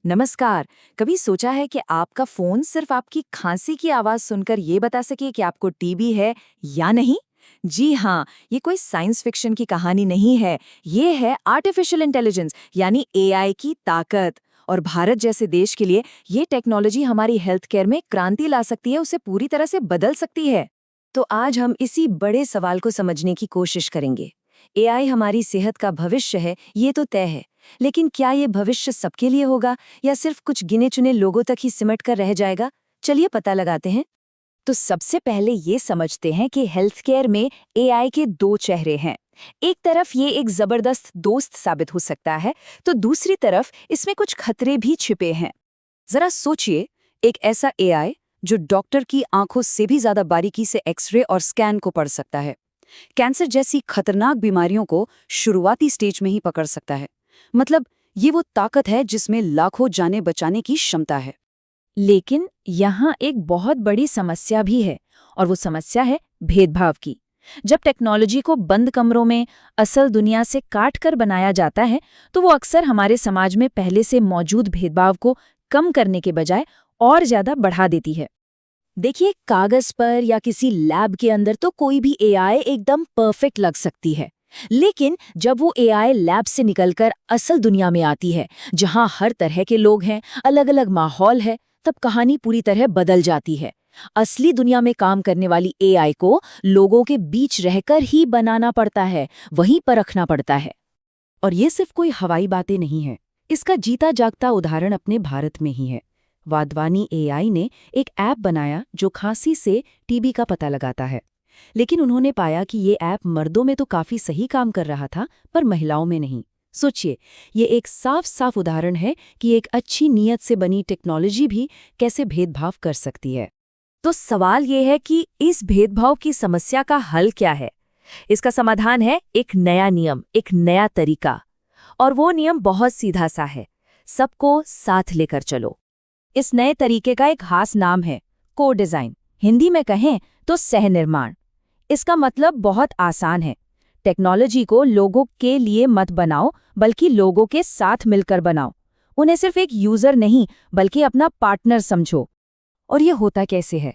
नमस्कार। कभी सोचा है कि आपका फोन सिर्फ आपकी खांसी की आवाज सुनकर ये बता सके कि आपको टीबी है या नहीं? जी हाँ, ये कोई साइंस फिक्शन की कहानी नहीं है। ये है आर्टिफिशियल इंटेलिजेंस यानी एआई की ताकत। और भारत जैसे देश के लिए ये टेक्नोलॉजी हमारी हेल्थ केयर में क्रांति ला सकती है, उसे पूरी तरह से बदल सकती है। तो आज हम इसी बड़े सवाल को समझने की कोशिश करेंगे। एआई हमारी सेहत का भविष्य है, ये तो तय है। लेकिन क्या ये भविष्य सबके लिए होगा या सिर्फ कुछ गिने चुने लोगों तक ही सिमट कर रह जाएगा? चलिए पता लगाते हैं। तो सबसे पहले ये समझते हैं कि हेल्थ केयर में एआई के दो चेहरे हैं। एक तरफ ये एक जबरदस्त दोस्त साबित हो सकता है, तो दूसरी तरफ इसमें कुछ खतरे भी छिपे हैं। जरा सोचिए, एक ऐसा एआई जो डॉक्टर की आंखों से भी ज्यादा बारीकी से एक्सरे और स्कैन को पढ़ सकता है, कैंसर जैसी खतरनाक बीमारियों को शुरुआती स्टेज में ही पकड़ सकता है। मतलब ये वो ताकत है जिसमें लाखों जानें बचाने की क्षमता है। लेकिन यहाँ एक बहुत बड़ी समस्या भी है, और वो समस्या है भेदभाव की। जब टेक्नोलॉजी को बंद कमरों में असल दुनिया से काट कर बनाया जाता है, तो वो अक्सर हमारे समाज में पहले से मौजूद भेदभाव को कम करने के बजाय और ज्यादा बढ़ा देती है। देखिए, कागज पर या किसी लैब के अंदर तो कोई भी एआई एकदम परफेक्ट लग सकती है। लेकिन जब वो एआई लैब से निकलकर असल दुनिया में आती है, जहां हर तरह के लोग हैं, अलग-अलग माहौल है, तब कहानी पूरी तरह बदल जाती है। असली दुनिया में काम करने वाली एआई को लोगों के बीच रहकर ही बनाना पड़ता है, वहीं परखना पड़ता है। और ये सिर्फ कोई हवाई बातें नहीं है। इसका जीता जागता उदाहरण अपने भारत में ही है। वाधवानी एआई ने एक ऐप बनाया जो खांसी से टीबी का पता लगाता है। लेकिन उन्होंने पाया कि ये ऐप मर्दों में तो काफी सही काम कर रहा था, पर महिलाओं में नहीं। सोचिए, ये एक साफ साफ उदाहरण है कि एक अच्छी नीयत से बनी टेक्नोलॉजी भी कैसे भेदभाव कर सकती है। तो सवाल ये है कि इस भेदभाव की समस्या का हल क्या है? इसका समाधान है एक नया नियम, एक नया तरीका। और वो नियम बहुत सीधा सा है, सबको साथ लेकर चलो। इस नए तरीके का एक खास नाम है को डिजाइन, हिंदी में कहें तो सह निर्माण। इसका मतलब बहुत आसान है। टेक्नोलॉजी को लोगों के लिए मत बनाओ, बल्कि लोगों के साथ मिलकर बनाओ। उन्हें सिर्फ एक यूजर नहीं, बल्कि अपना पार्टनर समझो। और ये होता कैसे है?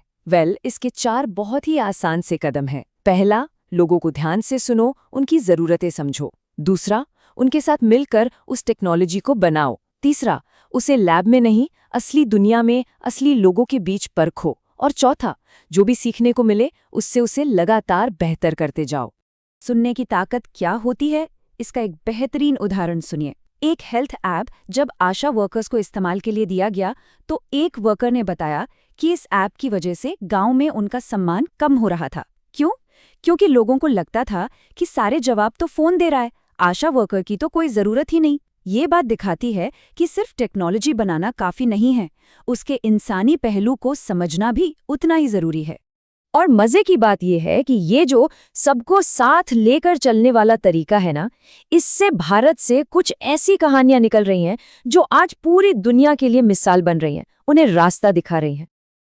इसके 4 बहुत ही आसान से कदम हैं। पहला, लोगों को ध्यान से सुनो, उनकी जरूरतें समझो। दूसरा, उनके साथ मिलकर उस टेक्नोलॉजी को बनाओ। तीसरा, उसे लैब में नहीं, असली दुनिया में असली लोगों के बीच परखो। और चौथा, जो भी सीखने को मिले उससे उसे लगातार बेहतर करते जाओ। सुनने की ताकत क्या होती है, इसका एक बेहतरीन उदाहरण सुनिए। एक हेल्थ ऐप जब आशा वर्कर्स को इस्तेमाल के लिए दिया गया, तो एक वर्कर ने बताया कि इस ऐप की वजह से गांव में उनका सम्मान कम हो रहा था। क्यों? क्योंकि लोगों को लगता था कि सारे जवाब तो फोन दे रहा है, आशा वर्कर की तो कोई जरूरत ही नहीं। ये बात दिखाती है कि सिर्फ टेक्नोलॉजी बनाना काफी नहीं है, उसके इंसानी पहलू को समझना भी उतना ही जरूरी है। और मजे की बात यह है कि ये जो सबको साथ लेकर चलने वाला तरीका है ना, इससे भारत से कुछ ऐसी कहानियां निकल रही हैं जो आज पूरी दुनिया के लिए मिसाल बन रही हैं, उन्हें रास्ता दिखा रही हैं।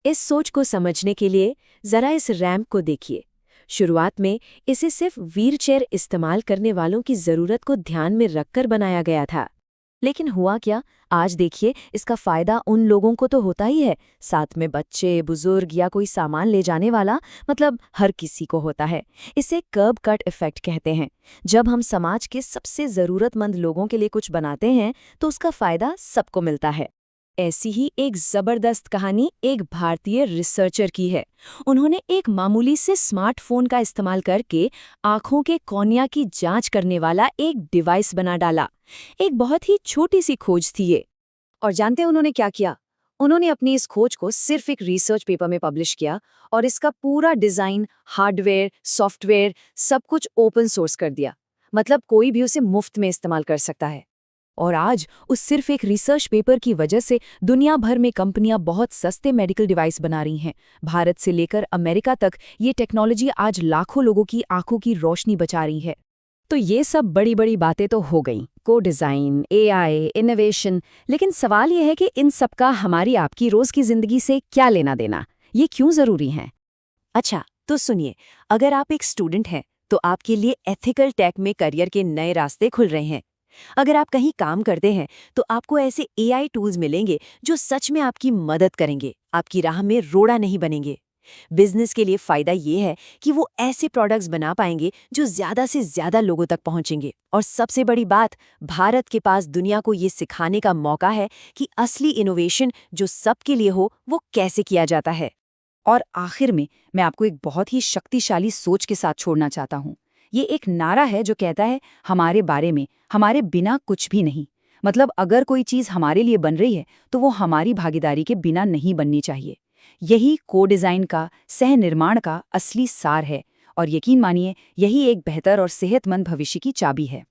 इस सोच को समझने के लिए जरा इस रैंप को देखिए। शुरुआत में इसे सिर्फ व्हीलचेयर इस्तेमाल करने वालों की जरूरत को ध्यान में रखकर बनाया गया था। लेकिन हुआ क्या? आज देखिए, इसका फायदा उन लोगों को तो होता ही है, साथ में बच्चे, बुजुर्ग या कोई सामान ले जाने वाला, मतलब हर किसी को होता है। इसे कर्ब कट इफेक्ट कहते हैं। जब हम समाज के सबसे जरूरतमंद लोगों के लिए कुछ बनाते हैं, तो उसका फायदा सबको मिलता है। ऐसी ही एक जबरदस्त कहानी एक भारतीय रिसर्चर की है। उन्होंने एक मामूली से स्मार्टफोन का इस्तेमाल करके आंखों के कॉर्निया की जांच करने वाला एक डिवाइस बना डाला। एक बहुत ही छोटी सी खोज थी ये। और जानते हैं उन्होंने क्या किया? उन्होंने अपनी इस खोज को सिर्फ एक रिसर्च पेपर में पब्लिश किया और इसका पूरा डिजाइन, हार्डवेयर, सॉफ्टवेयर सब कुछ ओपन सोर्स कर दिया। मतलब कोई भी उसे मुफ्त में इस्तेमाल कर सकता है। और आज उस सिर्फ एक रिसर्च पेपर की वजह से दुनिया भर में कंपनियां बहुत सस्ते मेडिकल डिवाइस बना रही हैं। भारत से लेकर अमेरिका तक ये टेक्नोलॉजी आज लाखों लोगों की आंखों की रोशनी बचा रही है। तो ये सब बड़ी बड़ी बातें तो हो गईं, को डिज़ाइन, एआई, इनोवेशन। लेकिन सवाल ये है कि इन सब का हमारी आपकी रोज की जिंदगी से क्या लेना देना, ये क्यों जरूरी है? अच्छा, तो सुनिए, अगर आप एक स्टूडेंट हैं तो आपके लिए एथिकल टेक में करियर के नए रास्ते खुल रहे हैं। अगर आप कहीं काम करते हैं तो आपको ऐसे एआई टूल्स मिलेंगे जो सच में आपकी मदद करेंगे, आपकी राह में रोड़ा नहीं बनेंगे। बिजनेस के लिए फायदा ये है कि वो ऐसे प्रोडक्ट्स बना पाएंगे जो ज्यादा से ज्यादा लोगों तक पहुंचेंगे। और सबसे बड़ी बात, भारत के पास दुनिया को ये सिखाने का मौका है कि असली इनोवेशन जो सबके लिए हो वो कैसे किया जाता है। और आखिर में मैं आपको एक बहुत ही शक्तिशाली सोच के साथ छोड़ना चाहता हूँ। ये एक नारा है जो कहता है हमारे बारे में, हमारे बिना कुछ भी नहीं। मतलब अगर कोई चीज़ हमारे लिए बन रही है तो वो हमारी भागीदारी के बिना नहीं बननी चाहिए। यही को डिज़ाइन का, सह निर्माण का असली सार है। और यकीन मानिए, यही एक बेहतर और सेहतमंद भविष्य की चाबी है।